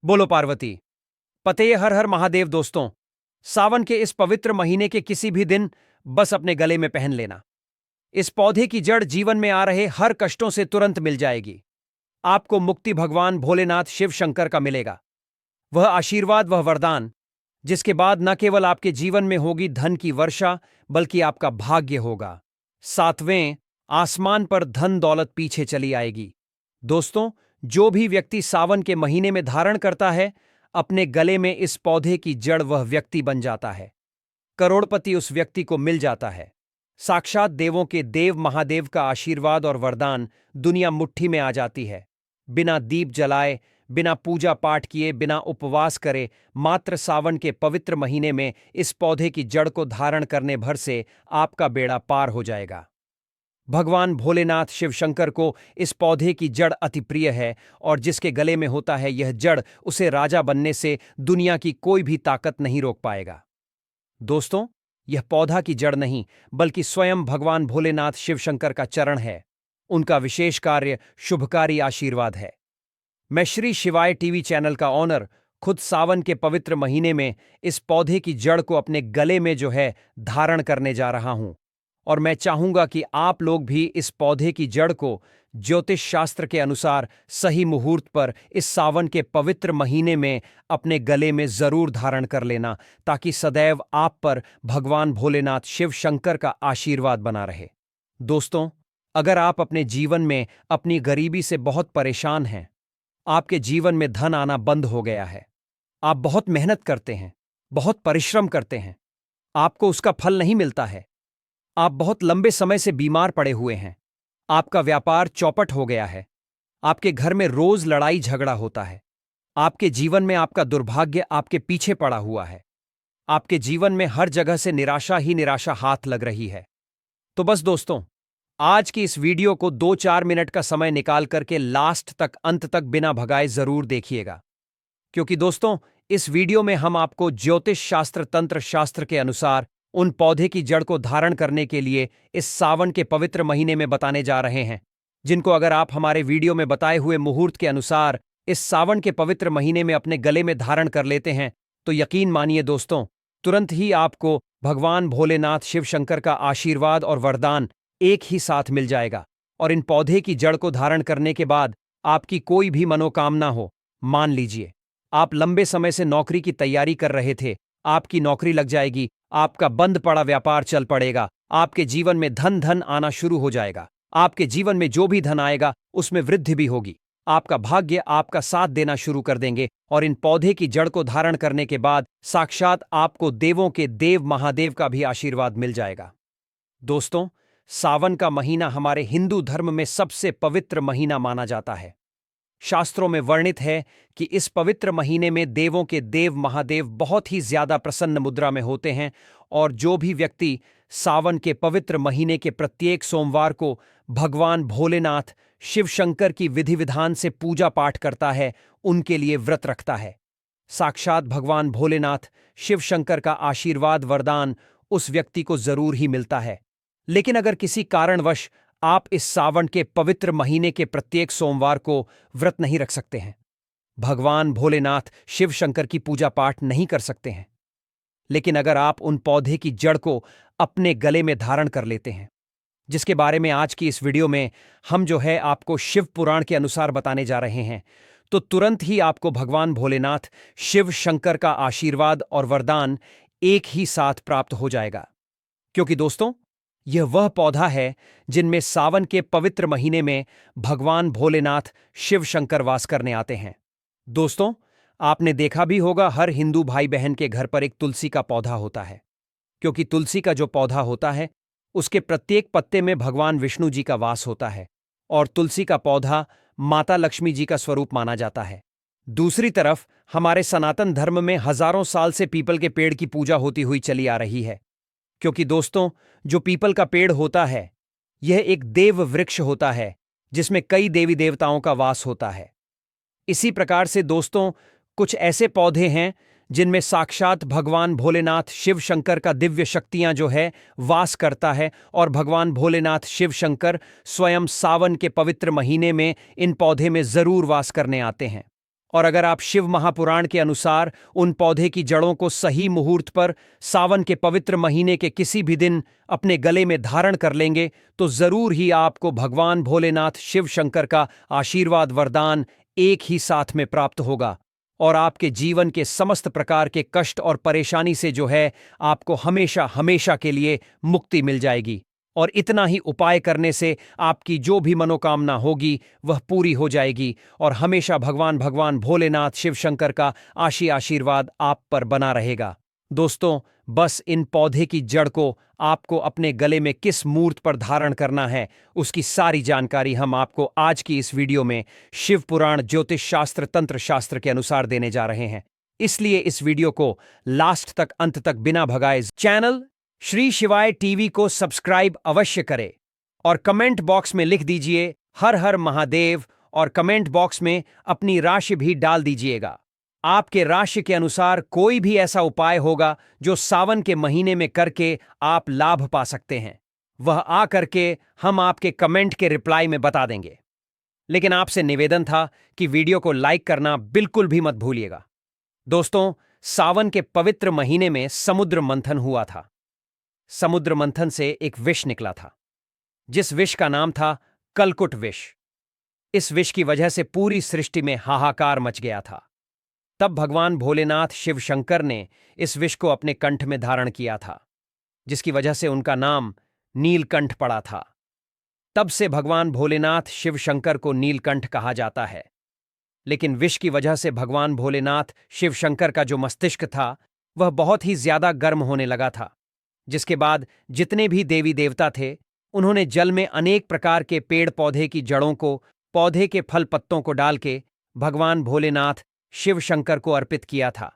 बोलो पार्वती। पते हर हर महादेव। दोस्तों, सावन के इस पवित्र महीने के किसी भी दिन बस अपने गले में पहन लेना। इस पौधे की जड़ जीवन में आ रहे हर कष्टों से तुरंत मिल जाएगी। आपको मुक्ति भगवान भोलेनाथ शिव शंकर का मिलेगा। वह आशीर्वाद, वह वरदान, जिसके बाद न केवल आपके जीवन में होगी धन की वर्षा, बल्कि आपका भाग्य होगा। सातवें आसमान पर धन दौलत पीछे चली आएगी। दोस्तों, जो भी व्यक्ति सावन के महीने में धारण करता है, अपने गले में इस पौधे की जड़, वह व्यक्ति बन जाता है। करोड़पति उस व्यक्ति को मिल जाता है। साक्षात देवों के देव महादेव का आशीर्वाद और वरदान दुनिया मुट्ठी में आ जाती है। बिना दीप जलाए, बिना पूजा पाठ किए, बिना उपवास करे, मात्र सावन के पवित्र महीने में इस पौधे की जड़ को धारण करने भर से आपका बेड़ा पार हो जाएगा। भगवान भोलेनाथ शिव शंकर को इस पौधे की जड़ अति प्रिय है, और जिसके गले में होता है यह जड़, उसे राजा बनने से दुनिया की कोई भी ताकत नहीं रोक पाएगा। दोस्तों, यह पौधा की जड़ नहीं, बल्कि स्वयं भगवान भोलेनाथ शिव शंकर का चरण है। उनका विशेष कार्य शुभकारी आशीर्वाद है। मैं श्री शिवाय टीवी चैनल का ऑनर खुद सावन के पवित्र महीने में इस पौधे की जड़ को अपने गले में धारण करने जा रहा हूं, और मैं चाहूंगा कि आप लोग भी इस पौधे की जड़ को ज्योतिष शास्त्र के अनुसार सही मुहूर्त पर इस सावन के पवित्र महीने में अपने गले में जरूर धारण कर लेना, ताकि सदैव आप पर भगवान भोलेनाथ शिव शंकर का आशीर्वाद बना रहे। दोस्तों, अगर आप अपने जीवन में अपनी गरीबी से बहुत परेशान हैं, आपके जीवन में धन आना बंद हो गया है, आप बहुत मेहनत करते हैं, बहुत परिश्रम करते हैं, आपको उसका फल नहीं मिलता है, आप बहुत लंबे समय से बीमार पड़े हुए हैं, आपका व्यापार चौपट हो गया है, आपके घर में रोज लड़ाई झगड़ा होता है, आपके जीवन में आपका दुर्भाग्य आपके पीछे पड़ा हुआ है, आपके जीवन में हर जगह से निराशा ही निराशा हाथ लग रही है, तो बस दोस्तों, आज की इस वीडियो को 2-4 मिनट का समय निकाल करके लास्ट तक, अंत तक बिना भगाए जरूर देखिएगा। क्योंकि दोस्तों, इस वीडियो में हम आपको ज्योतिष शास्त्र, तंत्र शास्त्र के अनुसार उन पौधे की जड़ को धारण करने के लिए इस सावन के पवित्र महीने में बताने जा रहे हैं, जिनको अगर आप हमारे वीडियो में बताए हुए मुहूर्त के अनुसार इस सावन के पवित्र महीने में अपने गले में धारण कर लेते हैं, तो यकीन मानिए दोस्तों, तुरंत ही आपको भगवान भोलेनाथ शिव शंकर का आशीर्वाद और वरदान एक ही साथ मिल जाएगा। और इन पौधे की जड़ को धारण करने के बाद आपकी कोई भी मनोकामना हो, मान लीजिए आप लंबे समय से नौकरी की तैयारी कर रहे थे, आपकी नौकरी लग जाएगी, आपका बंद पड़ा व्यापार चल पड़ेगा, आपके जीवन में धन धन आना शुरू हो जाएगा, आपके जीवन में जो भी धन आएगा उसमें वृद्धि भी होगी, आपका भाग्य आपका साथ देना शुरू कर देंगे। और इन पौधे की जड़ को धारण करने के बाद साक्षात आपको देवों के देव महादेव का भी आशीर्वाद मिल जाएगा। दोस्तों, सावन का महीना हमारे हिंदू धर्म में सबसे पवित्र महीना माना जाता है। शास्त्रों में वर्णित है कि इस पवित्र महीने में देवों के देव महादेव बहुत ही ज्यादा प्रसन्न मुद्रा में होते हैं, और जो भी व्यक्ति सावन के पवित्र महीने के प्रत्येक सोमवार को भगवान भोलेनाथ शिव शंकर की विधि विधान से पूजा पाठ करता है, उनके लिए व्रत रखता है, साक्षात भगवान भोलेनाथ शिव शंकर का आशीर्वाद वरदान उस व्यक्ति को जरूर ही मिलता है। लेकिन अगर किसी कारणवश आप इस सावन के पवित्र महीने के प्रत्येक सोमवार को व्रत नहीं रख सकते हैं, भगवान भोलेनाथ शिव शंकर की पूजा पाठ नहीं कर सकते हैं, लेकिन अगर आप उन पौधे की जड़ को अपने गले में धारण कर लेते हैं, जिसके बारे में आज की इस वीडियो में हम आपको शिव पुराण के अनुसार बताने जा रहे हैं, तो तुरंत ही आपको भगवान भोलेनाथ शिव शंकर का आशीर्वाद और वरदान एक ही साथ प्राप्त हो जाएगा। क्योंकि दोस्तों, यह वह पौधा है जिनमें सावन के पवित्र महीने में भगवान भोलेनाथ शिव शंकर वास करने आते हैं। दोस्तों, आपने देखा भी होगा, हर हिंदू भाई बहन के घर पर एक तुलसी का पौधा होता है, क्योंकि तुलसी का जो पौधा होता है उसके प्रत्येक पत्ते में भगवान विष्णु जी का वास होता है, और तुलसी का पौधा माता लक्ष्मी जी का स्वरूप माना जाता है। दूसरी तरफ हमारे सनातन धर्म में हजारों साल से पीपल के पेड़ की पूजा होती हुई चली आ रही है, क्योंकि दोस्तों, जो पीपल का पेड़ होता है यह एक देव वृक्ष होता है, जिसमें कई देवी देवताओं का वास होता है। इसी प्रकार से दोस्तों, कुछ ऐसे पौधे हैं जिनमें साक्षात भगवान भोलेनाथ शिव शंकर का दिव्य शक्तियां वास करता है, और भगवान भोलेनाथ शिव शंकर स्वयं सावन के पवित्र महीने में इन पौधे में जरूर वास करने आते हैं। और अगर आप शिव महापुराण के अनुसार उन पौधे की जड़ों को सही मुहूर्त पर सावन के पवित्र महीने के किसी भी दिन अपने गले में धारण कर लेंगे तो जरूर ही आपको भगवान भोलेनाथ शिव शंकर का आशीर्वाद वरदान एक ही साथ में प्राप्त होगा और आपके जीवन के समस्त प्रकार के कष्ट और परेशानी से जो है आपको हमेशा हमेशा के लिए मुक्ति मिल जाएगी। और इतना ही उपाय करने से आपकी जो भी मनोकामना होगी वह पूरी हो जाएगी और हमेशा भगवान भगवान भोलेनाथ शिव शंकर का आशीर्वाद आप पर बना रहेगा। दोस्तों, बस इन पौधे की जड़ को आपको अपने गले में किस मूर्त पर धारण करना है उसकी सारी जानकारी हम आपको आज की इस वीडियो में शिव पुराण ज्योतिष शास्त्र तंत्र शास्त्र के अनुसार देने जा रहे हैं। इसलिए इस वीडियो को लास्ट तक अंत तक बिना भगाए चैनल श्री शिवाय टीवी को सब्सक्राइब अवश्य करें और कमेंट बॉक्स में लिख दीजिए हर हर महादेव और कमेंट बॉक्स में अपनी राशि भी डाल दीजिएगा। आपके राशि के अनुसार कोई भी ऐसा उपाय होगा जो सावन के महीने में करके आप लाभ पा सकते हैं, वह आ करके हम आपके कमेंट के रिप्लाई में बता देंगे। लेकिन आपसे निवेदन था कि वीडियो को लाइक करना बिल्कुल भी मत भूलिएगा। दोस्तों, सावन के पवित्र महीने में समुद्र मंथन हुआ था। समुद्र मंथन से एक विष निकला था जिस विष का नाम था कलकुट विष। इस विष की वजह से पूरी सृष्टि में हाहाकार मच गया था। तब भगवान भोलेनाथ शिव शंकर ने इस विष को अपने कंठ में धारण किया था जिसकी वजह से उनका नाम नीलकंठ पड़ा था। तब से भगवान भोलेनाथ शिव शंकर को नीलकंठ कहा जाता है। लेकिन विष की वजह से भगवान भोलेनाथ शिव शंकर का जो मस्तिष्क था वह बहुत ही ज्यादा गर्म होने लगा था, जिसके बाद जितने भी देवी देवता थे उन्होंने जल में अनेक प्रकार के पेड़ पौधे की जड़ों को पौधे के फल पत्तों को डाल के भगवान भोलेनाथ शिव शंकर को अर्पित किया था।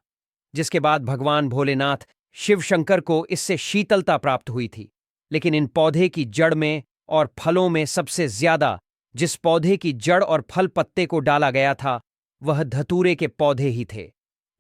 जिसके बाद भगवान भोलेनाथ शिव शंकर को इससे शीतलता प्राप्त हुई थी। लेकिन इन पौधे की जड़ में और फलों में सबसे ज्यादा जिस पौधे की जड़ और फल पत्ते को डाला गया था वह धतूरे के पौधे ही थे।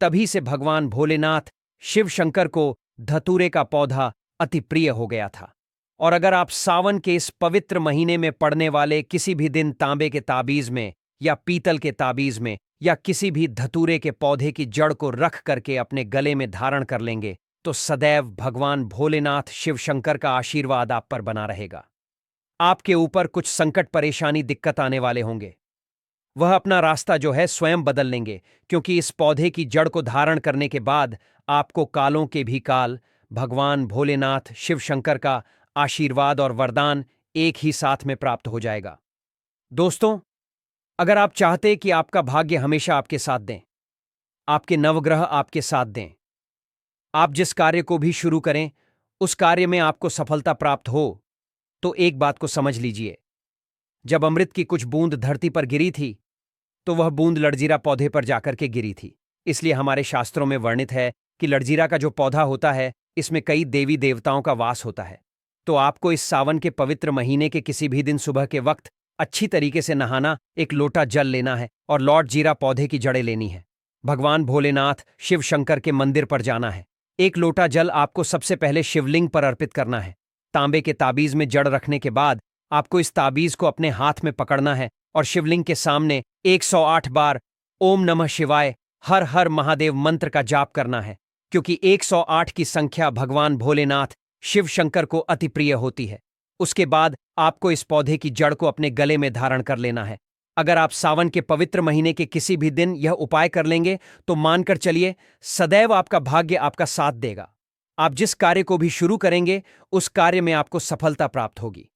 तभी से भगवान भोलेनाथ शिव शंकर को धतूरे का पौधा अति प्रिय हो गया था। और अगर आप सावन के इस पवित्र महीने में पड़ने वाले किसी भी दिन तांबे के ताबीज में या पीतल के ताबीज में या किसी भी धतूरे के पौधे की जड़ को रख करके अपने गले में धारण कर लेंगे तो सदैव भगवान भोलेनाथ शिव शंकर का आशीर्वाद आप पर बना रहेगा। आपके ऊपर कुछ संकट परेशानी दिक्कत आने वाले होंगे, वह अपना रास्ता जो है स्वयं बदल लेंगे, क्योंकि इस पौधे की जड़ को धारण करने के बाद आपको कालों के भी काल भगवान भोलेनाथ शिव शंकर का आशीर्वाद और वरदान एक ही साथ में प्राप्त हो जाएगा। दोस्तों, अगर आप चाहते कि आपका भाग्य हमेशा आपके साथ दें, आपके नवग्रह आपके साथ दें, आप जिस कार्य को भी शुरू करें उस कार्य में आपको सफलता प्राप्त हो, तो एक बात को समझ लीजिए। जब अमृत की कुछ बूंद धरती पर गिरी थी तो वह बूंद लड़जीरा पौधे पर जाकर के गिरी थी। इसलिए हमारे शास्त्रों में वर्णित है कि लड़जीरा का जो पौधा होता है इसमें कई देवी देवताओं का वास होता है। तो आपको इस सावन के पवित्र महीने के किसी भी दिन सुबह के वक्त अच्छी तरीके से नहाना, एक लोटा जल लेना है और लॉर्ड जीरा पौधे की जड़ें लेनी है। भगवान भोलेनाथ शिव शंकर के मंदिर पर जाना है। एक लोटा जल आपको सबसे पहले शिवलिंग पर अर्पित करना है। तांबे के ताबीज में जड़ रखने के बाद आपको इस ताबीज को अपने हाथ में पकड़ना है और शिवलिंग के सामने 108 बार ओम नमः शिवाय हर हर महादेव मंत्र का जाप करना है, क्योंकि 108 की संख्या भगवान भोलेनाथ शिव शंकर को अति प्रिय होती है। उसके बाद आपको इस पौधे की जड़ को अपने गले में धारण कर लेना है। अगर आप सावन के पवित्र महीने के किसी भी दिन यह उपाय कर लेंगे तो मानकर चलिए सदैव आपका भाग्य आपका साथ देगा। आप जिस कार्य को भी शुरू करेंगे उस कार्य में आपको सफलता प्राप्त होगी।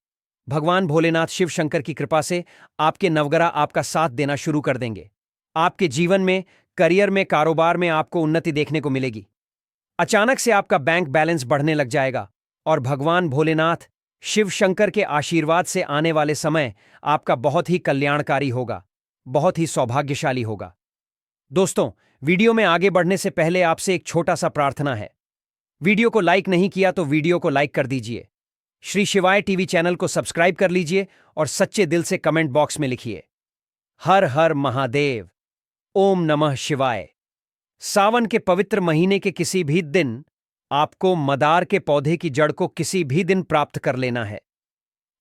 भगवान भोलेनाथ शिव शंकर की कृपा से आपके नवग्रह आपका साथ देना शुरू कर देंगे। आपके जीवन में, करियर में, कारोबार में आपको उन्नति देखने को मिलेगी। अचानक से आपका बैंक बैलेंस बढ़ने लग जाएगा और भगवान भोलेनाथ शिव शंकर के आशीर्वाद से आने वाले समय आपका बहुत ही कल्याणकारी होगा, बहुत ही सौभाग्यशाली होगा। दोस्तों, वीडियो में आगे बढ़ने से पहले आपसे एक छोटा सा प्रार्थना है। वीडियो को लाइक नहीं किया तो वीडियो को लाइक कर दीजिए। श्री शिवाय टीवी चैनल को सब्सक्राइब कर लीजिए और सच्चे दिल से कमेंट बॉक्स में लिखिए हर हर महादेव, ओम नमः शिवाय। सावन के पवित्र महीने के किसी भी दिन आपको मदार के पौधे की जड़ को किसी भी दिन प्राप्त कर लेना है।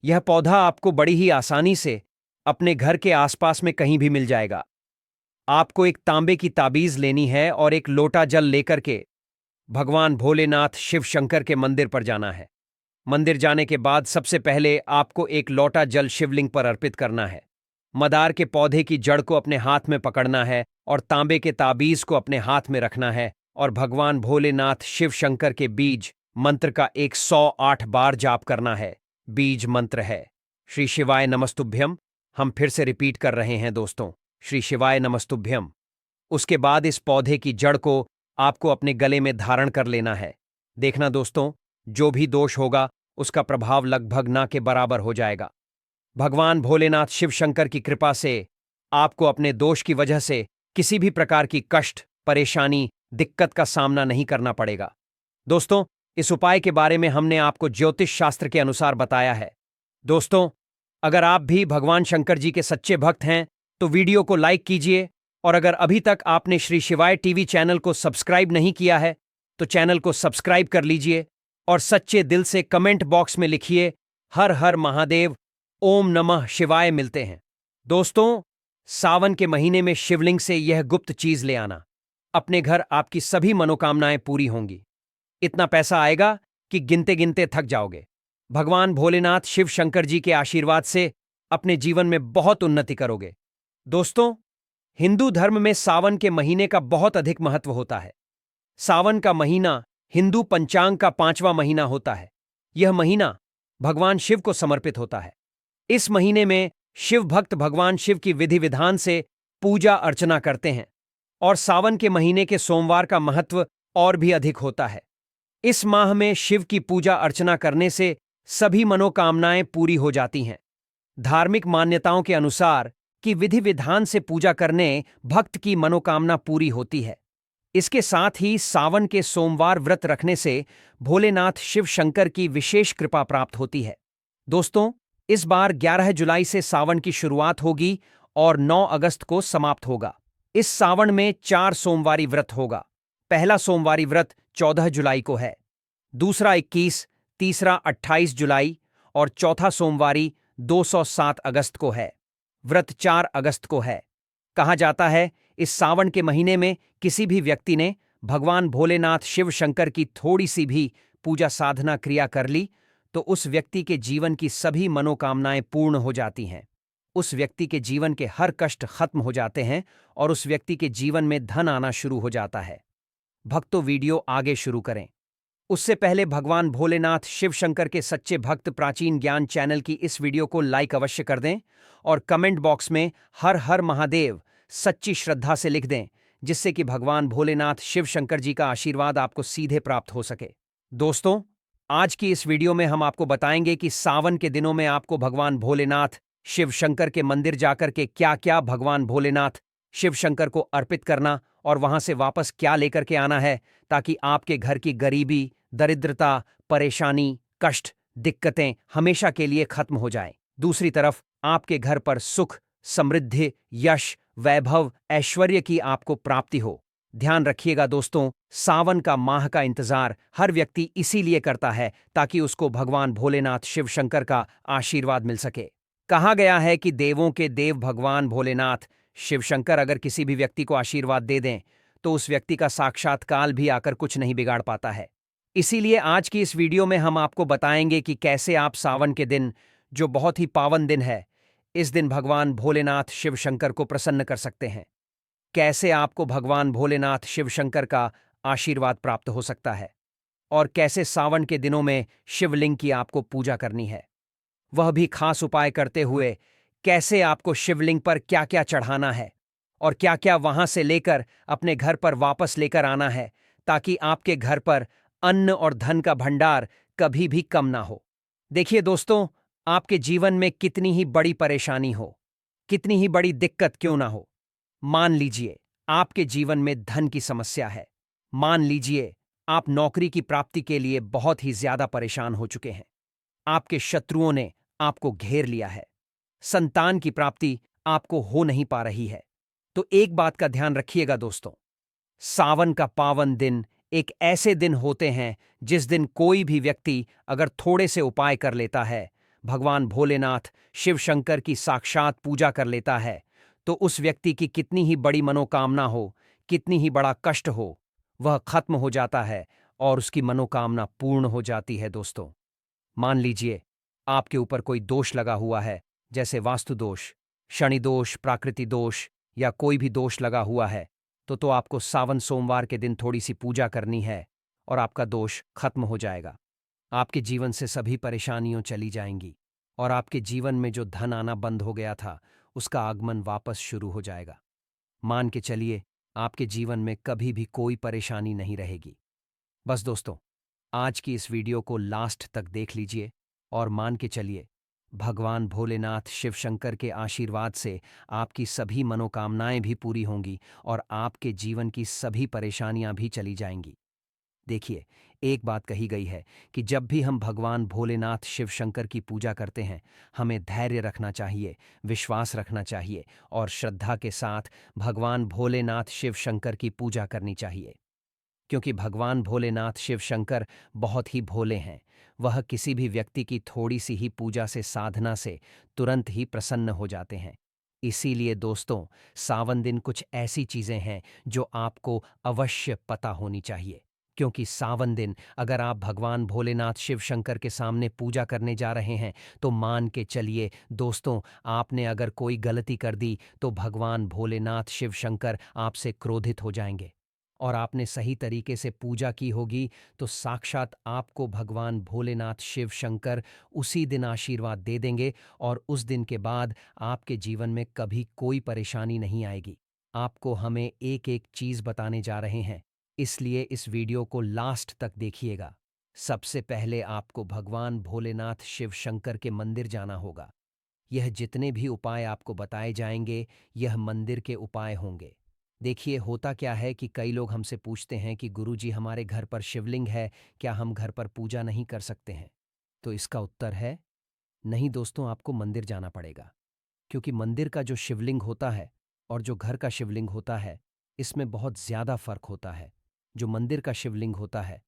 यह पौधा आपको बड़ी ही आसानी से अपने घर के आसपास में कहीं भी मिल जाएगा। आपको एक तांबे की ताबीज लेनी है और एक लोटा जल लेकर के भगवान भोलेनाथ शिव शंकर के मंदिर पर जाना है। मंदिर जाने के बाद सबसे पहले आपको एक लोटा जल शिवलिंग पर अर्पित करना है। मदार के पौधे की जड़ को अपने हाथ में पकड़ना है और तांबे के ताबीज को अपने हाथ में रखना है और भगवान भोलेनाथ शिव शंकर के बीज मंत्र का 108 बार जाप करना है। बीज मंत्र है श्री शिवाय नमस्तुभ्यम। हम फिर से रिपीट कर रहे हैं दोस्तों, श्री शिवाय नमस्तुभ्यम। उसके बाद इस पौधे की जड़ को आपको अपने गले में धारण कर लेना है। देखना दोस्तों, जो भी दोष होगा उसका प्रभाव लगभग ना के बराबर हो जाएगा। भगवान भोलेनाथ शिव शंकर की कृपा से आपको अपने दोष की वजह से किसी भी प्रकार की कष्ट, परेशानी, दिक्कत का सामना नहीं करना पड़ेगा। दोस्तों, इस उपाय के बारे में हमने आपको ज्योतिष शास्त्र के अनुसार बताया है। दोस्तों, अगर आप भी भगवान शंकर जी के सच्चे भक्त हैं तो वीडियो को लाइक कीजिए, और अगर अभी तक आपने श्री शिवाय टीवी चैनल को सब्सक्राइब नहीं किया है तो चैनल को सब्सक्राइब कर लीजिए और सच्चे दिल से कमेंट बॉक्स में लिखिए हर हर महादेव, ओम नमः शिवाय। मिलते हैं दोस्तों, सावन के महीने में शिवलिंग से यह गुप्त चीज ले आना। अपने घर आपकी सभी मनोकामनाएं पूरी होंगी। इतना पैसा आएगा कि गिनते गिनते थक जाओगे। भगवान भोलेनाथ शिव शंकर जी के आशीर्वाद से अपने जीवन में बहुत उन्नति करोगे। दोस्तों, हिंदू धर्म में सावन के महीने का बहुत अधिक महत्व होता है। सावन का महीना हिंदू पंचांग का 5वां महीना होता है। यह महीना भगवान शिव को समर्पित होता है। इस महीने में शिव भक्त भगवान शिव की विधि विधान से पूजा अर्चना करते हैं और सावन के महीने के सोमवार का महत्व और भी अधिक होता है। इस माह में शिव की पूजा अर्चना करने से सभी मनोकामनाएं पूरी हो जाती हैं। धार्मिक मान्यताओं के अनुसार कि विधि विधान से पूजा करने भक्त की मनोकामना पूरी होती है। इसके साथ ही सावन के सोमवार व्रत रखने से भोलेनाथ शिव शंकर की विशेष कृपा प्राप्त होती है। दोस्तों, इस बार 11 जुलाई से सावन की शुरुआत होगी और 9 अगस्त को समाप्त होगा। इस सावन में 4 सोमवारी व्रत होगा। पहला सोमवारी व्रत 14 जुलाई को है, दूसरा 21, तीसरा 28 जुलाई और चौथा सोमवारी 207 अगस्त को है। व्रत 4 अगस्त को है। कहा जाता है इस सावन के महीने में किसी भी व्यक्ति ने भगवान भोलेनाथ शिव शंकर की थोड़ी सी भी पूजा साधना क्रिया कर ली तो उस व्यक्ति के जीवन की सभी मनोकामनाएं पूर्ण हो जाती हैं। उस व्यक्ति के जीवन के हर कष्ट खत्म हो जाते हैं और उस व्यक्ति के जीवन में धन आना शुरू हो जाता है। भक्तों, वीडियो आगे शुरू करें उससे पहले भगवान भोलेनाथ शिव शंकर के सच्चे भक्त प्राचीन ज्ञान चैनल की इस वीडियो को लाइक अवश्य कर दें और कमेंट बॉक्स में हर हर महादेव सच्ची श्रद्धा से लिख दें, जिससे कि भगवान भोलेनाथ शिव शंकर जी का आशीर्वाद आपको सीधे प्राप्त हो सके। दोस्तों, आज की इस वीडियो में हम आपको बताएंगे कि सावन के दिनों में आपको भगवान भोलेनाथ शिव शंकर के मंदिर जाकर के क्या क्या भगवान भोलेनाथ शिव शंकर को अर्पित करना और वहां से वापस क्या लेकर के आना है, ताकि आपके घर की गरीबी, दरिद्रता, परेशानी, कष्ट, दिक्कतें हमेशा के लिए खत्म हो जाएं। दूसरी तरफ आपके घर पर सुख, समृद्धि, यश, वैभव, ऐश्वर्य की आपको प्राप्ति हो। ध्यान रखिएगा दोस्तों, सावन का माह का इंतजार हर व्यक्ति इसीलिए करता है ताकि उसको भगवान भोलेनाथ शिव शंकर का आशीर्वाद मिल सके। कहा गया है कि देवों के देव भगवान भोलेनाथ शिव शंकर अगर किसी भी व्यक्ति को आशीर्वाद दे दें तो उस व्यक्ति का साक्षात्कार भी आकर कुछ नहीं बिगाड़ पाता है। इसीलिए आज की इस वीडियो में हम आपको बताएंगे कि कैसे आप सावन के दिन, जो बहुत ही पावन दिन है, इस दिन भगवान भोलेनाथ शिव शंकर को प्रसन्न कर सकते हैं। कैसे आपको भगवान भोलेनाथ शिव शंकर का आशीर्वाद प्राप्त हो सकता है और कैसे सावन के दिनों में शिवलिंग की आपको पूजा करनी है, वह भी खास उपाय करते हुए कैसे आपको शिवलिंग पर क्या क्या चढ़ाना है और क्या क्या वहां से लेकर अपने घर पर वापस लेकर आना है, ताकि आपके घर पर अन्न और धन का भंडार कभी भी कम ना हो। देखिए दोस्तों, आपके जीवन में कितनी ही बड़ी परेशानी हो, कितनी ही बड़ी दिक्कत क्यों ना हो, मान लीजिए आपके जीवन में धन की समस्या है, मान लीजिए आप नौकरी की प्राप्ति के लिए बहुत ही ज्यादा परेशान हो चुके हैं, आपके शत्रुओं ने आपको घेर लिया है, संतान की प्राप्ति आपको हो नहीं पा रही है, तो एक बात का ध्यान रखिएगा दोस्तों, सावन का पावन दिन एक ऐसे दिन होते हैं जिस दिन कोई भी व्यक्ति अगर थोड़े से उपाय कर लेता है, भगवान भोलेनाथ शिव शंकर की साक्षात पूजा कर लेता है, तो उस व्यक्ति की कितनी ही बड़ी मनोकामना हो, कितनी ही बड़ा कष्ट हो, वह खत्म हो जाता है और उसकी मनोकामना पूर्ण हो जाती है दोस्तों। मान लीजिए आपके ऊपर कोई दोष लगा हुआ है, जैसे वास्तु दोष, शनि दोष, प्राकृति दोष या कोई भी दोष लगा हुआ है, तो आपको सावन सोमवार के दिन थोड़ी सी पूजा करनी है और आपका दोष खत्म हो जाएगा। आपके जीवन से सभी परेशानियां चली जाएंगी और आपके जीवन में जो धन आना बंद हो गया था उसका आगमन वापस शुरू हो जाएगा। मान के चलिए आपके जीवन में कभी भी कोई परेशानी नहीं रहेगी। बस दोस्तों, आज की इस वीडियो को लास्ट तक देख लीजिए और मान के चलिए भगवान भोलेनाथ शिव शंकर के आशीर्वाद से आपकी सभी मनोकामनाएं भी पूरी होंगी और आपके जीवन की सभी परेशानियां भी चली जाएंगी। देखिए, एक बात कही गई है कि जब भी हम भगवान भोलेनाथ शिव शंकर की पूजा करते हैं, हमें धैर्य रखना चाहिए, विश्वास रखना चाहिए और श्रद्धा के साथ भगवान भोलेनाथ शिव शंकर की पूजा करनी चाहिए। क्योंकि भगवान भोलेनाथ शिव शंकर बहुत ही भोले हैं। वह किसी भी व्यक्ति की थोड़ी सी ही पूजा से, साधना से तुरंत ही प्रसन्न हो जाते हैं। इसीलिए दोस्तों, सावन दिन कुछ ऐसी चीजें हैं जो आपको अवश्य पता होनी चाहिए। क्योंकि सावन दिन अगर आप भगवान भोलेनाथ शिव शंकर के सामने पूजा करने जा रहे हैं, तो मान के चलिए दोस्तों, आपने अगर कोई गलती कर दी तो भगवान भोलेनाथ शिव शंकर आपसे क्रोधित हो जाएंगे। और आपने सही तरीके से पूजा की होगी तो साक्षात आपको भगवान भोलेनाथ शिव शंकर उसी दिन आशीर्वाद दे देंगे और उस दिन के बाद आपके जीवन में कभी कोई परेशानी नहीं आएगी। आपको हमें एक एक चीज बताने जा रहे हैं, इसलिए इस वीडियो को लास्ट तक देखिएगा। सबसे पहले आपको भगवान भोलेनाथ शिव शंकर के मंदिर जाना होगा। यह जितने भी उपाय आपको बताए जाएंगे, यह मंदिर के उपाय होंगे। देखिए, होता क्या है कि कई लोग हमसे पूछते हैं कि गुरुजी, हमारे घर पर शिवलिंग है, क्या हम घर पर पूजा नहीं कर सकते हैं? तो इसका उत्तर है नहीं दोस्तों, आपको मंदिर जाना पड़ेगा। क्योंकि मंदिर का जो शिवलिंग होता है और जो घर का शिवलिंग होता है, इसमें बहुत ज़्यादा फर्क होता है। जो मंदिर का शिवलिंग होता है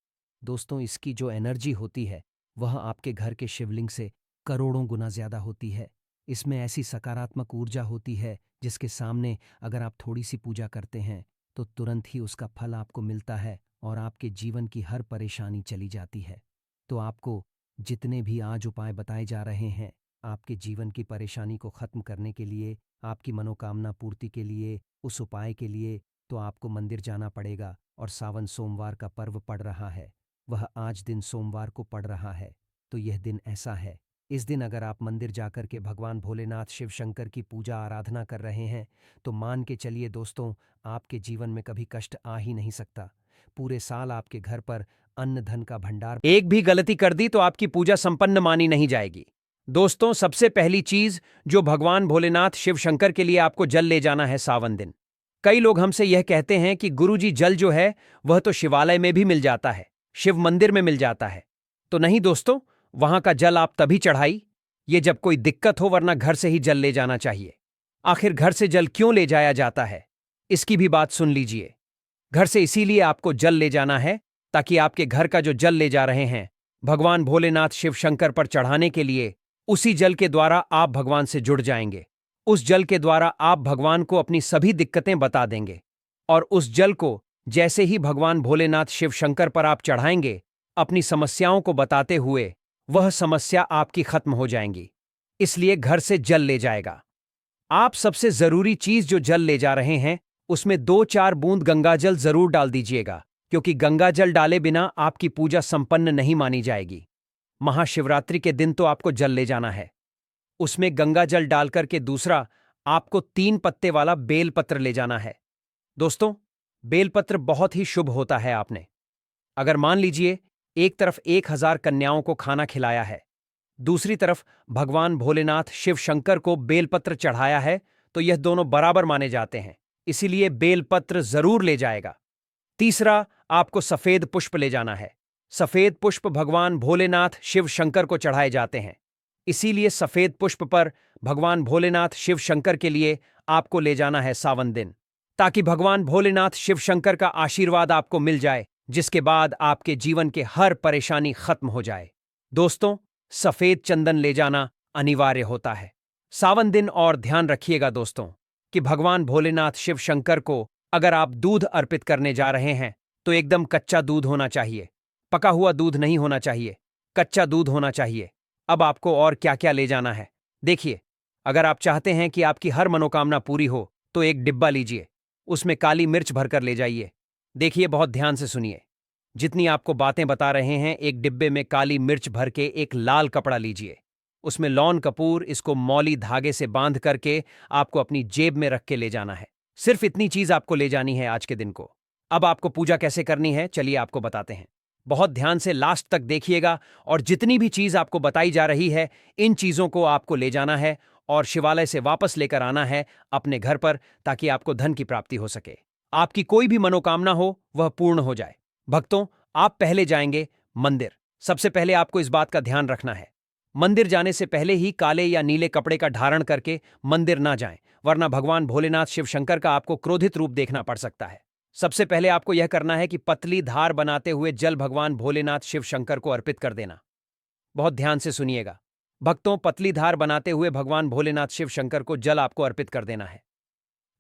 दोस्तों, इसकी जो एनर्जी होती है वह आपके घर के शिवलिंग से करोड़ों गुना ज़्यादा होती है। इसमें ऐसी सकारात्मक ऊर्जा होती है जिसके सामने अगर आप थोड़ी सी पूजा करते हैं तो तुरंत ही उसका फल आपको मिलता है और आपके जीवन की हर परेशानी चली जाती है। तो आपको जितने भी आज उपाय बताए जा रहे हैं, आपके जीवन की परेशानी को खत्म करने के लिए, आपकी मनोकामना पूर्ति के लिए, उस उपाय के लिए तो आपको मंदिर जाना पड़ेगा। और सावन सोमवार का पर्व पड़ रहा है, वह आज दिन सोमवार को पड़ रहा है, तो यह दिन ऐसा है, इस दिन अगर आप मंदिर जाकर के भगवान भोलेनाथ शिव शंकर की पूजा आराधना कर रहे हैं तो मान के चलिए दोस्तों, आपके जीवन में कभी कष्ट आ ही नहीं सकता। पूरे साल आपके घर पर अन्न धन का भंडार। एक भी गलती कर दी तो आपकी पूजा संपन्न मानी नहीं जाएगी। दोस्तों, सबसे पहली चीज जो भगवान भोलेनाथ शिव शंकर के लिए आपको जल ले जाना है सावन दिन। कई लोग हमसे यह कहते हैं कि गुरुजी, जल जो है वह तो शिवालय में भी मिल जाता है, शिव मंदिर में मिल जाता है। तो नहीं दोस्तों, वहां का जल आप तभी चढ़ाई ये जब कोई दिक्कत हो, वरना घर से ही जल ले जाना चाहिए। आखिर घर से जल क्यों ले जाया जाता है, इसकी भी बात सुन लीजिए। घर से इसीलिए आपको जल ले जाना है ताकि आपके घर का जो जल ले जा रहे हैं भगवान भोलेनाथ शिव शंकर पर चढ़ाने के लिए, उसी जल के द्वारा आप भगवान से जुड़ जाएंगे। उस जल के द्वारा आप भगवान को अपनी सभी दिक्कतें बता देंगे और उस जल को जैसे ही भगवान भोलेनाथ शिव शंकर पर आप चढ़ाएंगे, अपनी समस्याओं को बताते हुए वह समस्या आपकी खत्म हो जाएंगी। इसलिए घर से जल ले जाएगा। आप सबसे जरूरी चीज जो जल ले जा रहे हैं उसमें 2-4 बूंद गंगाजल जरूर डाल दीजिएगा, क्योंकि गंगाजल डाले बिना आपकी पूजा संपन्न नहीं मानी जाएगी। महाशिवरात्रि के दिन तो आपको जल ले जाना है, उसमें गंगाजल डालकर के दूसरा आपको 3 पत्ते वाला बेलपत्र ले जाना है। दोस्तों, बेलपत्र बहुत ही शुभ होता है। आपने अगर मान लीजिए एक तरफ 1000 कन्याओं को खाना खिलाया है, दूसरी तरफ भगवान भोलेनाथ शिव शंकर को बेलपत्र चढ़ाया है, तो यह दोनों बराबर माने जाते हैं, इसीलिए बेलपत्र जरूर ले जाएगा। तीसरा, आपको सफेद पुष्प ले जाना है। सफेद पुष्प भगवान भोलेनाथ शिव शंकर को चढ़ाए जाते हैं, इसीलिए सफेद पुष्प पर भगवान भोलेनाथ शिव शंकर के लिए आपको ले जाना है सावन दिन, ताकि भगवान भोलेनाथ शिव शंकर का आशीर्वाद आपको मिल जाए, जिसके बाद आपके जीवन के हर परेशानी खत्म हो जाए। दोस्तों, सफेद चंदन ले जाना अनिवार्य होता है सावन दिन। और ध्यान रखिएगा दोस्तों, कि भगवान भोलेनाथ शिव शंकर को अगर आप दूध अर्पित करने जा रहे हैं तो एकदम कच्चा दूध होना चाहिए, पका हुआ दूध नहीं होना चाहिए, कच्चा दूध होना चाहिए। अब आपको और क्या क्या ले जाना है देखिए। अगर आप चाहते हैं कि आपकी हर मनोकामना पूरी हो तो एक डिब्बा लीजिए, उसमें काली मिर्च भरकर ले जाइए। देखिए, बहुत ध्यान से सुनिए, जितनी आपको बातें बता रहे हैं, एक डिब्बे में काली मिर्च भर के एक लाल कपड़ा लीजिए, उसमें लौन कपूर, इसको मौली धागे से बांध करके आपको अपनी जेब में रख के ले जाना है। सिर्फ इतनी चीज आपको ले जानी है आज के दिन को। अब आपको पूजा कैसे करनी है चलिए आपको बताते हैं। बहुत ध्यान से लास्ट तक देखिएगा और जितनी भी चीज आपको बताई जा रही है, इन चीजों को आपको ले जाना है और शिवालय से वापस लेकर आना है अपने घर पर, ताकि आपको धन की प्राप्ति हो सके, आपकी कोई भी मनोकामना हो वह पूर्ण हो जाए। भक्तों, आप पहले जाएंगे मंदिर। सबसे पहले आपको इस बात का ध्यान रखना है, मंदिर जाने से पहले ही काले या नीले कपड़े का धारण करके मंदिर ना जाएं, वरना भगवान भोलेनाथ शिव शंकर का आपको क्रोधित रूप देखना पड़ सकता है। सबसे पहले आपको यह करना है कि पतली धार बनाते हुए जल भगवान भोलेनाथ शिव शंकर को अर्पित कर देना। बहुत ध्यान से सुनिएगा भक्तों, पतली धार बनाते हुए भगवान भोलेनाथ शिव शंकर को जल आपको अर्पित कर देना है।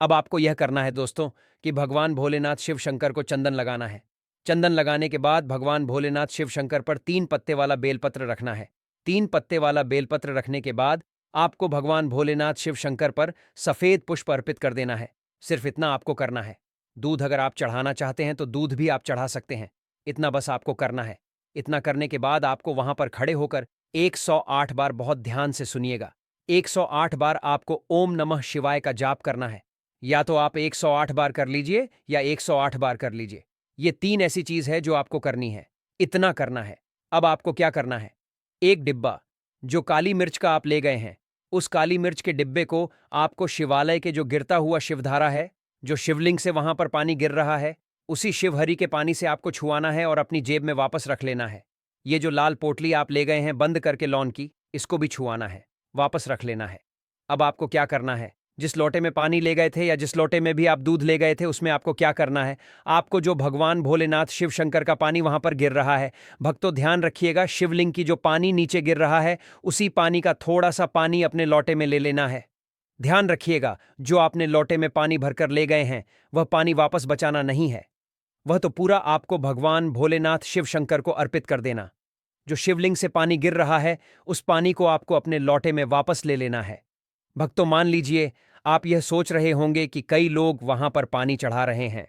अब आपको यह करना है दोस्तों कि भगवान भोलेनाथ शिव शंकर को चंदन लगाना है। चंदन लगाने के बाद भगवान भोलेनाथ शिव शंकर पर 3 पत्ते वाला बेलपत्र रखना है। 3 पत्ते वाला बेलपत्र रखने के बाद आपको भगवान भोलेनाथ शिव शंकर पर सफेद पुष्प अर्पित कर देना है। सिर्फ इतना आपको करना है। दूध अगर आप चढ़ाना चाहते हैं तो दूध भी आप चढ़ा सकते हैं, इतना बस आपको करना है। इतना करने के बाद आपको वहां पर खड़े होकर 108 बार, बहुत ध्यान से सुनिएगा, 108 बार आपको ओम नमः शिवाय का जाप करना है। या तो आप 108 बार कर लीजिए या 108 बार कर लीजिए, ये 3 ऐसी चीज है जो आपको करनी है। इतना करना है। अब आपको क्या करना है, एक डिब्बा जो काली मिर्च का आप ले गए हैं, उस काली मिर्च के डिब्बे को आपको शिवालय के जो गिरता हुआ शिवधारा है, जो शिवलिंग से वहां पर पानी गिर रहा है, उसी शिवहरि के पानी से आपको छुआना है और अपनी जेब में वापस रख लेना है। ये जो लाल पोटली आप ले गए हैं बंद करके लॉन की, इसको भी छुआना है, वापस रख लेना है। अब आपको क्या करना है, जिस लोटे में पानी ले गए थे या जिस लोटे में भी आप दूध ले गए थे, उसमें आपको क्या करना है, आपको जो भगवान भोलेनाथ शिव शंकर का पानी वहां पर गिर रहा है, भक्तों ध्यान रखिएगा, शिवलिंग की जो पानी नीचे गिर रहा है, उसी पानी का थोड़ा सा पानी अपने लोटे में ले लेना है। ध्यान रखिएगा, जो आपने लोटे में पानी भरकर ले गए हैं वह पानी वापस बचाना नहीं है, वह तो पूरा आपको भगवान भोलेनाथ शिव शंकर को अर्पित कर देना। जो शिवलिंग से पानी गिर रहा है, उस पानी को आपको अपने लोटे में वापस ले लेना है। भक्तों, मान लीजिए आप यह सोच रहे होंगे कि कई लोग वहां पर पानी चढ़ा रहे हैं,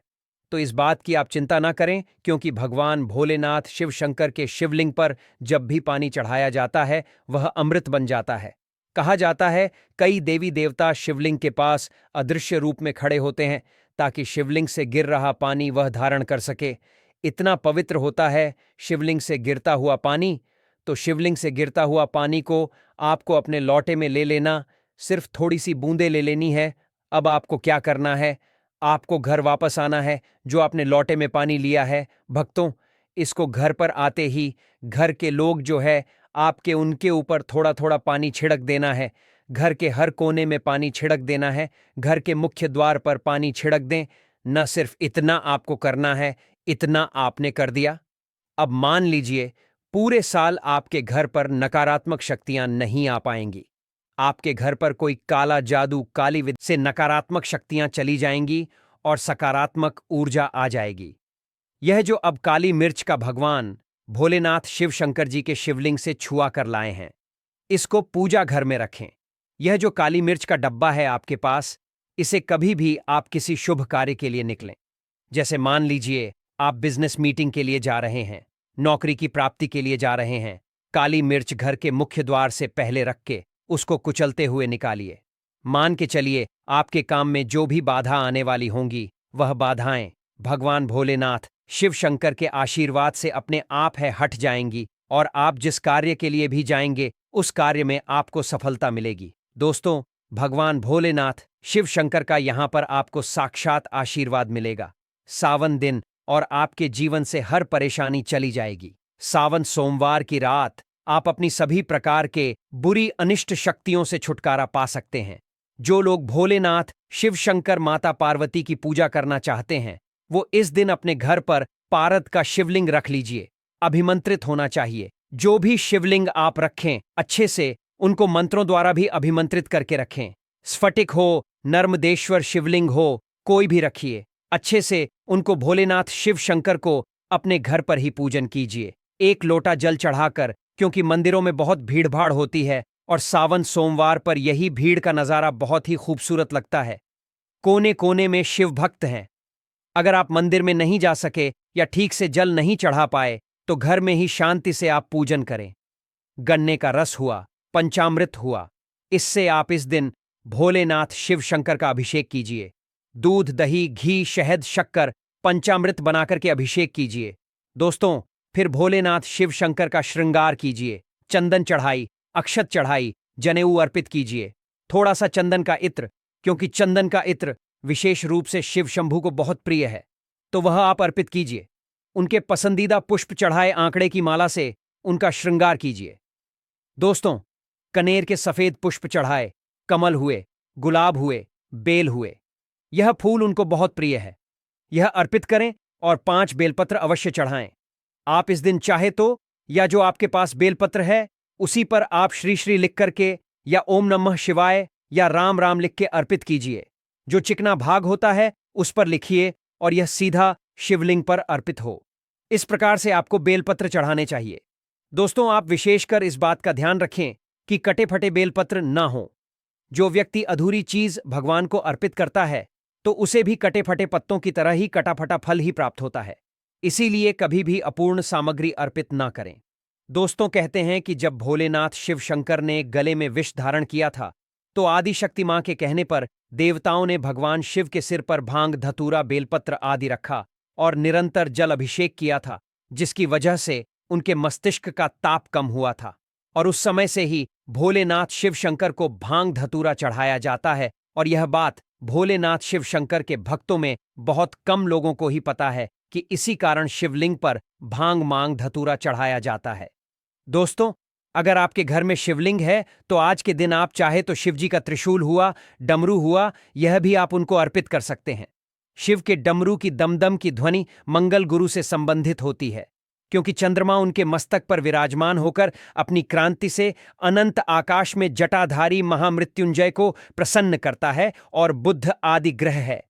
तो इस बात की आप चिंता ना करें, क्योंकि भगवान भोलेनाथ शिव शंकर के शिवलिंग पर जब भी पानी चढ़ाया जाता है वह अमृत बन जाता है। कहा जाता है कई देवी देवता शिवलिंग के पास अदृश्य रूप में खड़े होते हैं ताकि शिवलिंग से गिर रहा पानी वह धारण कर सके। इतना पवित्र होता है शिवलिंग से गिरता हुआ पानी। तो शिवलिंग से गिरता हुआ पानी को आपको अपने लोटे में ले लेना, सिर्फ थोड़ी सी बूंदे ले लेनी है। अब आपको क्या करना है, आपको घर वापस आना है जो आपने लोटे में पानी लिया है। भक्तों, इसको घर पर आते ही घर के लोग जो है आपके उनके ऊपर थोड़ा थोड़ा पानी छिड़क देना है। घर के हर कोने में पानी छिड़क देना है, घर के मुख्य द्वार पर पानी छिड़क दें। न सिर्फ इतना आपको करना है, इतना आपने कर दिया। अब मान लीजिए पूरे साल आपके घर पर नकारात्मक शक्तियां नहीं आ पाएंगी। आपके घर पर कोई काला जादू, काली विद्या से नकारात्मक शक्तियां चली जाएंगी और सकारात्मक ऊर्जा आ जाएगी। यह जो अब काली मिर्च का भगवान भोलेनाथ शिव शंकर जी के शिवलिंग से छुआ कर लाए हैं, इसको पूजा घर में रखें। यह जो काली मिर्च का डब्बा है आपके पास, इसे कभी भी आप किसी शुभ कार्य के लिए निकलें, जैसे मान लीजिए आप बिजनेस मीटिंग के लिए जा रहे हैं, नौकरी की प्राप्ति के लिए जा रहे हैं, काली मिर्च घर के मुख्य द्वार से पहले रख के उसको कुचलते हुए निकालिए। मान के चलिए आपके काम में जो भी बाधा आने वाली होंगी, वह बाधाएं भगवान भोलेनाथ शिव शंकर के आशीर्वाद से अपने आप है हट जाएंगी और आप जिस कार्य के लिए भी जाएंगे उस कार्य में आपको सफलता मिलेगी। दोस्तों, भगवान भोलेनाथ शिव शंकर का यहां पर आपको साक्षात आशीर्वाद मिलेगा। सावन दिन और आपके जीवन से हर परेशानी चली जाएगी। सावन सोमवार की रात आप अपनी सभी प्रकार के बुरी अनिष्ट शक्तियों से छुटकारा पा सकते हैं। जो लोग भोलेनाथ शिव शंकर माता पार्वती की पूजा करना चाहते हैं, वो इस दिन अपने घर पर पारद का शिवलिंग रख लीजिए। अभिमंत्रित होना चाहिए। जो भी शिवलिंग आप रखें, अच्छे से उनको मंत्रों द्वारा भी अभिमंत्रित करके रखें। स्फटिक हो, नर्मदेश्वर शिवलिंग हो, कोई भी रखिए, अच्छे से उनको भोलेनाथ शिव शंकर को अपने घर पर ही पूजन कीजिए। एक लोटा जल चढ़ाकर, क्योंकि मंदिरों में बहुत भीड़ भाड़ होती है और सावन सोमवार पर यही भीड़ का नज़ारा बहुत ही खूबसूरत लगता है। कोने कोने में शिव भक्त हैं। अगर आप मंदिर में नहीं जा सके या ठीक से जल नहीं चढ़ा पाए तो घर में ही शांति से आप पूजन करें। गन्ने का रस हुआ, पंचामृत हुआ, इससे आप इस दिन भोलेनाथ शिव शंकर का अभिषेक कीजिए। दूध, दही, घी, शहद, शक्कर, पंचामृत बनाकर के अभिषेक कीजिए। दोस्तों, फिर भोलेनाथ शिव शंकर का श्रृंगार कीजिए। चंदन चढ़ाई, अक्षत चढ़ाई, जनेऊ अर्पित कीजिए। थोड़ा सा चंदन का इत्र, क्योंकि चंदन का इत्र विशेष रूप से शिव शंभू को बहुत प्रिय है, तो वह आप अर्पित कीजिए। उनके पसंदीदा पुष्प चढ़ाए आंकड़े की माला से उनका श्रृंगार कीजिए। दोस्तों, कनेर के सफेद पुष्प चढ़ाए, कमल हुए, गुलाब हुए, बेल हुए, यह फूल उनको बहुत प्रिय है। यह अर्पित करें और 5 बेलपत्र अवश्य चढ़ाएं। आप इस दिन चाहे तो, या जो आपके पास बेलपत्र है उसी पर आप श्री श्री लिख करके या ओम नमः शिवाय या राम राम लिख के अर्पित कीजिए। जो चिकना भाग होता है उस पर लिखिए और यह सीधा शिवलिंग पर अर्पित हो। इस प्रकार से आपको बेलपत्र चढ़ाने चाहिए। दोस्तों, आप विशेषकर इस बात का ध्यान रखें कि कटे फटे बेलपत्र ना हो। जो व्यक्ति अधूरी चीज भगवान को अर्पित करता है तो उसे भी कटे फटे पत्तों की तरह ही कटा फटा फल ही प्राप्त होता है। इसीलिए कभी भी अपूर्ण सामग्री अर्पित ना करें। दोस्तों, कहते हैं कि जब भोलेनाथ शिव शंकर ने गले में विष धारण किया था तो आदिशक्ति मां के कहने पर देवताओं ने भगवान शिव के सिर पर भांग, धतूरा, बेलपत्र आदि रखा और निरंतर जल अभिषेक किया था, जिसकी वजह से उनके मस्तिष्क का ताप कम हुआ था। और उस समय से ही भोलेनाथ शिव शंकर को भांग धतूरा चढ़ाया जाता है। और यह बात भोलेनाथ शिव शंकर के भक्तों में बहुत कम लोगों को ही पता है कि इसी कारण शिवलिंग पर भांग मांग धतूरा चढ़ाया जाता है। दोस्तों, अगर आपके घर में शिवलिंग है तो आज के दिन आप चाहे तो शिवजी का त्रिशूल हुआ, डमरू हुआ, यह भी आप उनको अर्पित कर सकते हैं। शिव के डमरू की दमदम की ध्वनि मंगल गुरु से संबंधित होती है, क्योंकि चंद्रमा उनके मस्तक पर विराजमान होकर अपनी क्रांति से अनंत आकाश में जटाधारी महामृत्युंजय को प्रसन्न करता है और बुध आदि ग्रह है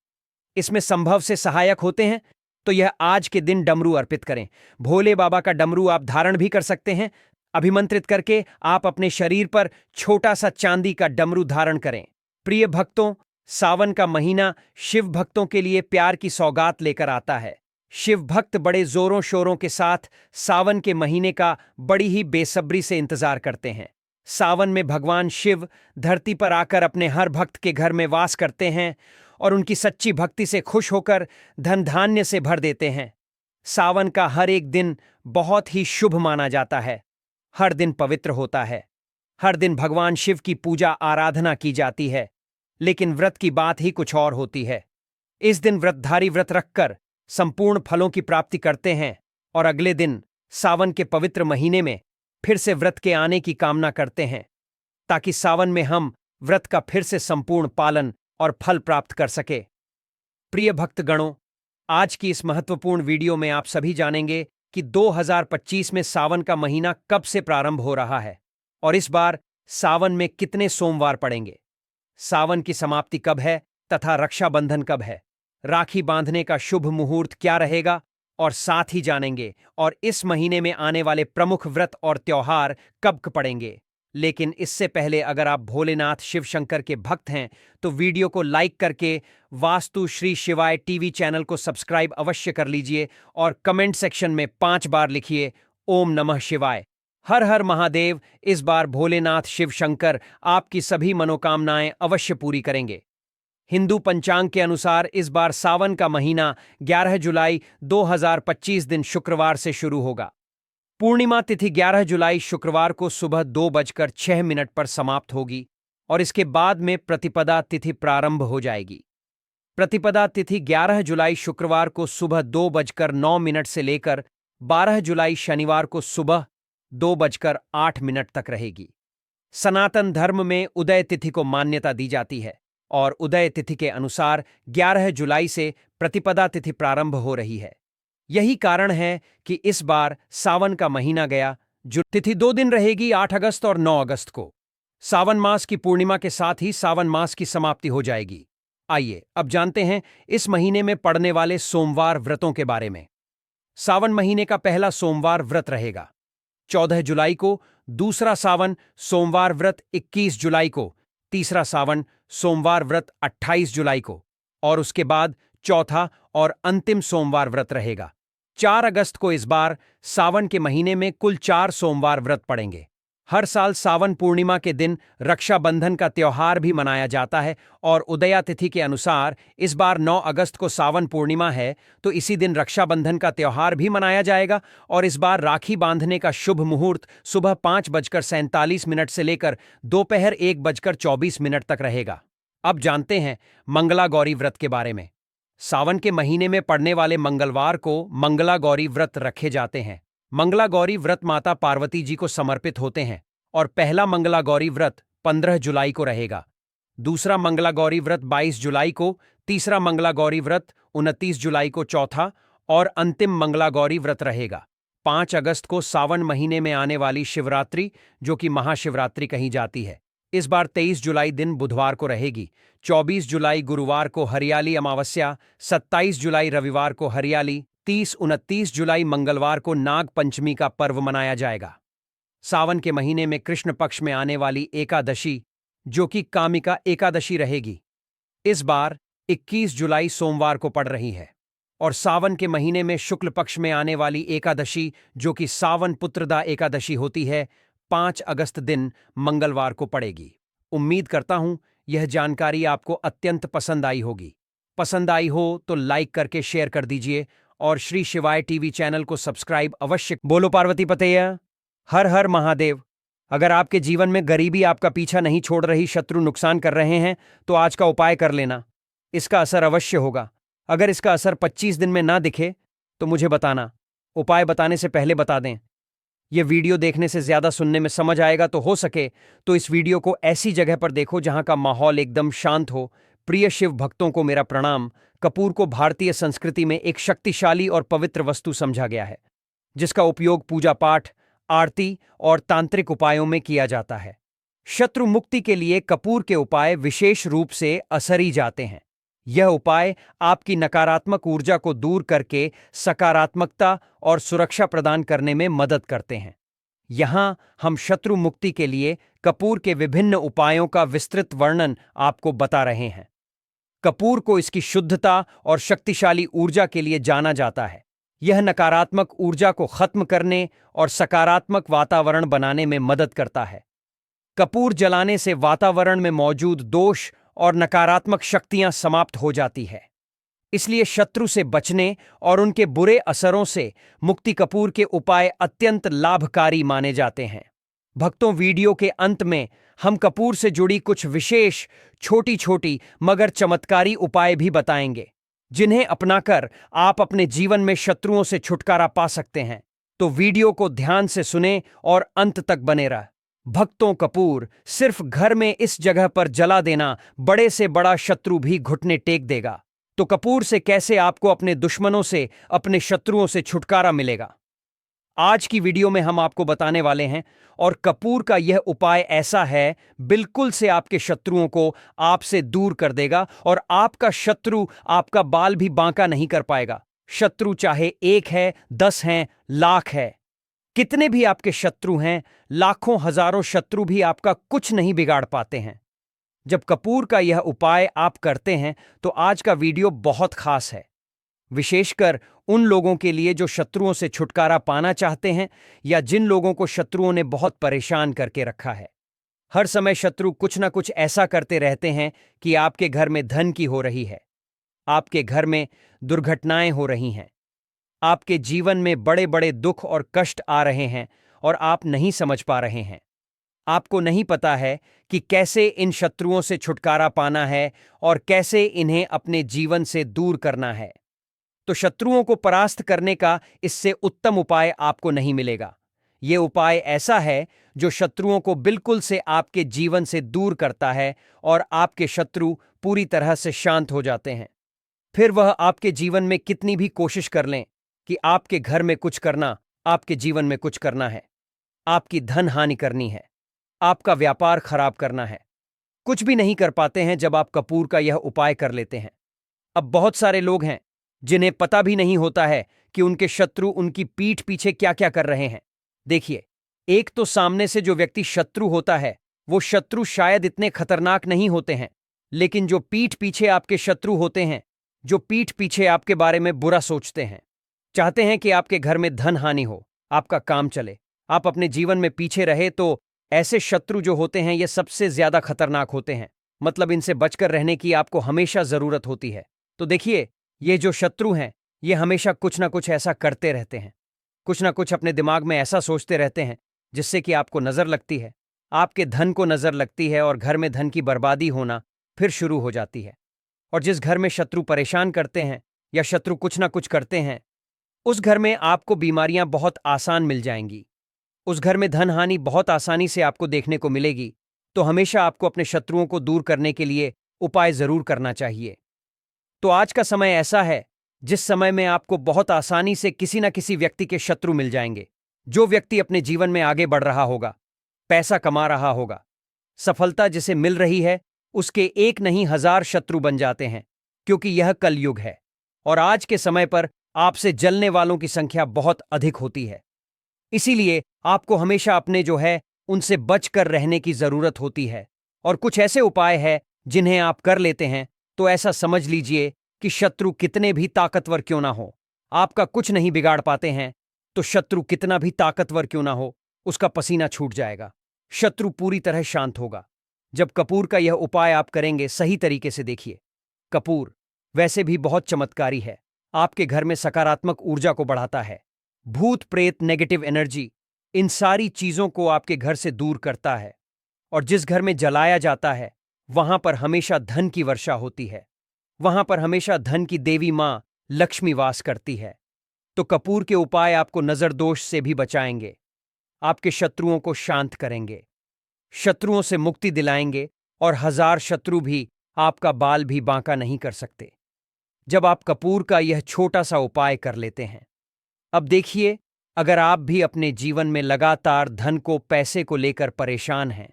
इसमें संभव से सहायक होते हैं। तो यह आज के दिन डमरू अर्पित करें। भोले बाबा का डमरू आप धारण भी कर सकते हैं। अभिमंत्रित करके आप अपने शरीर पर छोटा सा चांदी का डमरू धारण करें। प्रिय भक्तों, सावन का महीना शिव भक्तों के लिए प्यार की सौगात लेकर आता है। शिव भक्त बड़े जोरों शोरों के साथ सावन के महीने का बड़ी ही बेसब्री से इंतजार करते हैं। सावन में भगवान शिव धरती पर आकर अपने हर भक्त के घर में वास करते हैं और उनकी सच्ची भक्ति से खुश होकर धन धान्य से भर देते हैं। सावन का हर एक दिन बहुत ही शुभ माना जाता है। हर दिन पवित्र होता है। हर दिन भगवान शिव की पूजा आराधना की जाती है। लेकिन व्रत की बात ही कुछ और होती है। इस दिन व्रतधारी व्रत रखकर संपूर्ण फलों की प्राप्ति करते हैं और अगले दिन सावन के पवित्र महीने में फिर से व्रत के आने की कामना करते हैं, ताकि सावन में हम व्रत का फिर से संपूर्ण पालन और फल प्राप्त कर सके। प्रिय भक्तगणों, आज की इस महत्वपूर्ण वीडियो में आप सभी जानेंगे कि 2025 में सावन का महीना कब से प्रारंभ हो रहा है और इस बार सावन में कितने सोमवार पड़ेंगे, सावन की समाप्ति कब है तथा रक्षाबंधन कब है, राखी बांधने का शुभ मुहूर्त क्या रहेगा, और साथ ही जानेंगे और इस महीने में आने वाले प्रमुख व्रत और त्योहार कब पड़ेंगे। लेकिन इससे पहले अगर आप भोलेनाथ शिव शंकर के भक्त हैं तो वीडियो को लाइक करके वास्तु श्री शिवाय टीवी चैनल को सब्सक्राइब अवश्य कर लीजिए और कमेंट सेक्शन में 5 बार लिखिए ओम नमः शिवाय। हर हर महादेव। इस बार भोलेनाथ शिव शंकर आपकी सभी मनोकामनाएं अवश्य पूरी करेंगे। हिंदू पंचांग के अनुसार इस बार सावन का महीना 11 जुलाई 2025 दिन शुक्रवार से शुरू होगा। पूर्णिमा तिथि 11 जुलाई शुक्रवार को सुबह 2:06 पर समाप्त होगी और इसके बाद में प्रतिपदा तिथि प्रारंभ हो जाएगी। प्रतिपदा तिथि 11 जुलाई शुक्रवार को सुबह 2:09 से लेकर 12 जुलाई शनिवार को सुबह 2:08 तक रहेगी। सनातन धर्म में उदय तिथि को मान्यता दी जाती है और उदय तिथि के अनुसार 11 जुलाई से प्रतिपदा तिथि प्रारंभ हो रही है। यही कारण है कि इस बार सावन का महीना गया जो तिथि 2 दिन रहेगी, 8 अगस्त और 9 अगस्त को। सावन मास की पूर्णिमा के साथ ही सावन मास की समाप्ति हो जाएगी। आइए अब जानते हैं इस महीने में पड़ने वाले सोमवार व्रतों के बारे में। सावन महीने का पहला सोमवार व्रत रहेगा 14 जुलाई को, दूसरा सावन सोमवार व्रत 21 जुलाई को, तीसरा सावन सोमवार व्रत 28 जुलाई को और उसके बाद चौथा और अंतिम सोमवार व्रत रहेगा 4 अगस्त को। इस बार सावन के महीने में कुल 4 सोमवार व्रत पड़ेंगे। हर साल सावन पूर्णिमा के दिन रक्षाबंधन का त्योहार भी मनाया जाता है और उदया तिथि के अनुसार इस बार 9 अगस्त को सावन पूर्णिमा है, तो इसी दिन रक्षाबंधन का त्योहार भी मनाया जाएगा। और इस बार राखी बांधने का शुभ मुहूर्त सुबह 5:47 से लेकर दोपहर 1:24 तक रहेगा। अब जानते हैं मंगला गौरी व्रत के बारे में। सावन के महीने में पड़ने वाले मंगलवार को मंगला गौरी व्रत रखे जाते हैं। मंगला गौरी व्रत माता पार्वती जी को समर्पित होते हैं और पहला मंगला गौरी व्रत 15 जुलाई को रहेगा, दूसरा मंगला गौरी व्रत 22 जुलाई को, तीसरा मंगला गौरी व्रत 29 जुलाई को चौथा और अंतिम मंगला गौरी व्रत रहेगा 5 अगस्त को सावन महीने में आने वाली शिवरात्रि, जो कि महाशिवरात्रि कही जाती है। इस बार 23 जुलाई दिन बुधवार को रहेगी, 24 जुलाई गुरुवार को हरियाली अमावस्या, 27 जुलाई रविवार को हरियाली, 30-29 जुलाई मंगलवार को नाग पंचमी का पर्व मनाया जाएगा। सावन के महीने में कृष्ण पक्ष में आने वाली एकादशी, जो कि कामिका एकादशी रहेगी, इस बार 21 जुलाई सोमवार को पड़ रही है। और सावन के महीने में शुक्ल पक्ष में आने वाली एकादशी, जो कि सावन पुत्रदा एकादशी होती है, 5 अगस्त दिन मंगलवार को पड़ेगी। उम्मीद करता हूं यह जानकारी आपको अत्यंत पसंद आई होगी। पसंद आई हो तो लाइक करके शेयर कर दीजिए और श्री शिवाय टीवी चैनल को सब्सक्राइब अवश्य। बोलो पार्वती पतैया, हर हर महादेव। अगर आपके जीवन में गरीबी आपका पीछा नहीं छोड़ रही, शत्रु नुकसान कर रहे हैं, तो आज का उपाय कर लेना, इसका असर अवश्य होगा। अगर इसका असर 25 दिन में ना दिखे तो मुझे बताना, उपाय बताने से पहले बता दें। यह वीडियो देखने से ज्यादा सुनने में समझ आएगा, तो हो सके तो इस वीडियो को ऐसी जगह पर देखो जहां का माहौल एकदम शांत हो। प्रिय शिव भक्तों को मेरा प्रणाम। कपूर को भारतीय संस्कृति में एक शक्तिशाली और पवित्र वस्तु समझा गया है, जिसका उपयोग पूजा पाठ, आरती और तांत्रिक उपायों में किया जाता है। शत्रु मुक्ति के लिए कपूर के उपाय विशेष रूप से असरी जाते हैं। यह उपाय आपकी नकारात्मक ऊर्जा को दूर करके सकारात्मकता और सुरक्षा प्रदान करने में मदद करते हैं। यहां हम शत्रु मुक्ति के लिए कपूर के विभिन्न उपायों का विस्तृत वर्णन आपको बता रहे हैं। कपूर को इसकी शुद्धता और शक्तिशाली ऊर्जा के लिए जाना जाता है। यह नकारात्मक ऊर्जा को खत्म करने और सकारात्मक वातावरण बनाने में मदद करता है। कपूर जलाने से वातावरण में मौजूद दोष और नकारात्मक शक्तियां समाप्त हो जाती है। इसलिए शत्रु से बचने और उनके बुरे असरों से मुक्ति कपूर के उपाय अत्यंत लाभकारी माने जाते हैं। भक्तों, वीडियो के अंत में हम कपूर से जुड़ी कुछ विशेष छोटी छोटी मगर चमत्कारी उपाय भी बताएंगे, जिन्हें अपनाकर आप अपने जीवन में शत्रुओं से छुटकारा पा सकते हैं। तो वीडियो को ध्यान से सुने और अंत तक बने रह। भक्तों, कपूर सिर्फ घर में इस जगह पर जला देना बड़े से बड़ा शत्रु भी घुटने टेक देगा। तो कपूर से कैसे आपको अपने दुश्मनों से, अपने शत्रुओं से छुटकारा मिलेगा, आज की वीडियो में हम आपको बताने वाले हैं। और कपूर का यह उपाय ऐसा है, बिल्कुल से आपके शत्रुओं को आपसे दूर कर देगा और आपका शत्रु आपका बाल भी बांका नहीं कर पाएगा। शत्रु चाहे 1 है, 10 हैं, लाख है, कितने भी आपके शत्रु हैं, लाखों हजारों शत्रु भी आपका कुछ नहीं बिगाड़ पाते हैं। जब कपूर का यह उपाय आप करते हैं तो आज का वीडियो बहुत खास है, विशेषकर उन लोगों के लिए जो शत्रुओं से छुटकारा पाना चाहते हैं या जिन लोगों को शत्रुओं ने बहुत परेशान करके रखा है। हर समय शत्रु कुछ ना कुछ ऐसा करते रहते हैं कि आपके घर में धन की हो रही है, आपके घर में दुर्घटनाएं हो रही हैं, आपके जीवन में बड़े बड़े दुख और कष्ट आ रहे हैं और आप नहीं समझ पा रहे हैं। आपको नहीं पता है कि कैसे इन शत्रुओं से छुटकारा पाना है और कैसे इन्हें अपने जीवन से दूर करना है। तो शत्रुओं को परास्त करने का इससे उत्तम उपाय आपको नहीं मिलेगा। यह उपाय ऐसा है जो शत्रुओं को बिल्कुल से आपके जीवन से दूर करता है और आपके शत्रु पूरी तरह से शांत हो जाते हैं। फिर वह आपके जीवन में कितनी भी कोशिश कर लें कि आपके घर में कुछ करना, आपके जीवन में कुछ करना है, आपकी धन हानि करनी है, आपका व्यापार खराब करना है। कुछ भी नहीं कर पाते हैं जब आप कपूर का यह उपाय कर लेते हैं। अब बहुत सारे लोग हैं जिन्हें पता भी नहीं होता है कि उनके शत्रु उनकी पीठ पीछे क्या क्या कर रहे हैं। देखिए, एक तो सामने से जो व्यक्ति शत्रु होता है, वो शत्रु शायद इतने खतरनाक नहीं होते हैं, लेकिन जो पीठ पीछे आपके शत्रु होते हैं, जो पीठ पीछे आपके बारे में बुरा सोचते हैं, चाहते हैं कि आपके घर में धन हानि हो, आपका काम चले, आप अपने जीवन में पीछे रहे, तो ऐसे शत्रु जो होते हैं ये सबसे ज्यादा खतरनाक होते हैं। मतलब इनसे बचकर रहने की आपको हमेशा जरूरत होती है। तो देखिए, ये जो शत्रु हैं, ये हमेशा कुछ ना कुछ ऐसा करते रहते हैं, कुछ ना कुछ अपने दिमाग में ऐसा सोचते रहते हैं जिससे कि आपको नजर लगती है, आपके धन को नजर लगती है और घर में धन की बर्बादी होना फिर शुरू हो जाती है। और जिस घर में शत्रु परेशान करते हैं या शत्रु कुछ ना कुछ करते हैं, उस घर में आपको बीमारियां बहुत आसान मिल जाएंगी, उस घर में धन हानि बहुत आसानी से आपको देखने को मिलेगी। तो हमेशा आपको अपने शत्रुओं को दूर करने के लिए उपाय जरूर करना चाहिए। तो आज का समय ऐसा है जिस समय में आपको बहुत आसानी से किसी न किसी व्यक्ति के शत्रु मिल जाएंगे। जो व्यक्ति अपने जीवन में आगे बढ़ रहा होगा, पैसा कमा रहा होगा, सफलता जिसे मिल रही है, उसके एक नहीं हजार शत्रु बन जाते हैं, क्योंकि यह कलयुग है और आज के समय पर आपसे जलने वालों की संख्या बहुत अधिक होती है। इसीलिए आपको हमेशा अपने जो है उनसे बचकर रहने की जरूरत होती है। और कुछ ऐसे उपाय हैं जिन्हें आप कर लेते हैं तो ऐसा समझ लीजिए कि शत्रु कितने भी ताकतवर क्यों ना हो, आपका कुछ नहीं बिगाड़ पाते हैं। तो शत्रु कितना भी ताकतवर क्यों ना हो, उसका पसीना छूट जाएगा, शत्रु पूरी तरह शांत होगा जब कपूर का यह उपाय आप करेंगे। सही तरीके से देखिए, कपूर वैसे भी बहुत चमत्कारी है, आपके घर में सकारात्मक ऊर्जा को बढ़ाता है, भूत प्रेत नेगेटिव एनर्जी इन सारी चीजों को आपके घर से दूर करता है। और जिस घर में जलाया जाता है वहां पर हमेशा धन की वर्षा होती है, वहां पर हमेशा धन की देवी मां लक्ष्मी वास करती है। तो कपूर के उपाय आपको नजर दोष से भी बचाएंगे, आपके शत्रुओं को शांत करेंगे, शत्रुओं से मुक्ति दिलाएंगे और हजार शत्रु भी आपका बाल भी बांका नहीं कर सकते जब आप कपूर का यह छोटा सा उपाय कर लेते हैं। अब देखिए, अगर आप भी अपने जीवन में लगातार धन को पैसे को लेकर परेशान हैं,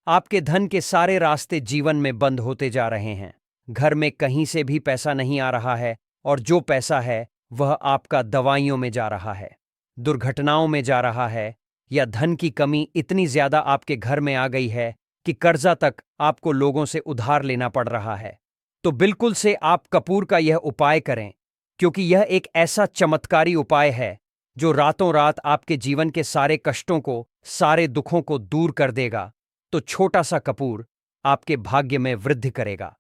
आपके धन के सारे रास्ते जीवन में बंद होते जा रहे हैं, घर में कहीं से भी पैसा नहीं आ रहा है और जो पैसा है वह आपका दवाइयों में जा रहा है, दुर्घटनाओं में जा रहा है, या धन की कमी इतनी ज्यादा आपके घर में आ गई है कि कर्जा तक आपको लोगों से उधार लेना पड़ रहा है, तो बिल्कुल से आप कपूर का यह उपाय करें, क्योंकि यह एक ऐसा चमत्कारी उपाय है जो रातों रात आपके जीवन के सारे कष्टों को, सारे दुखों को दूर कर देगा। तो छोटा सा कपूर आपके भाग्य में वृद्धि करेगा,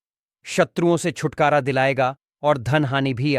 शत्रुओं से छुटकारा दिलाएगा और धन हानि भी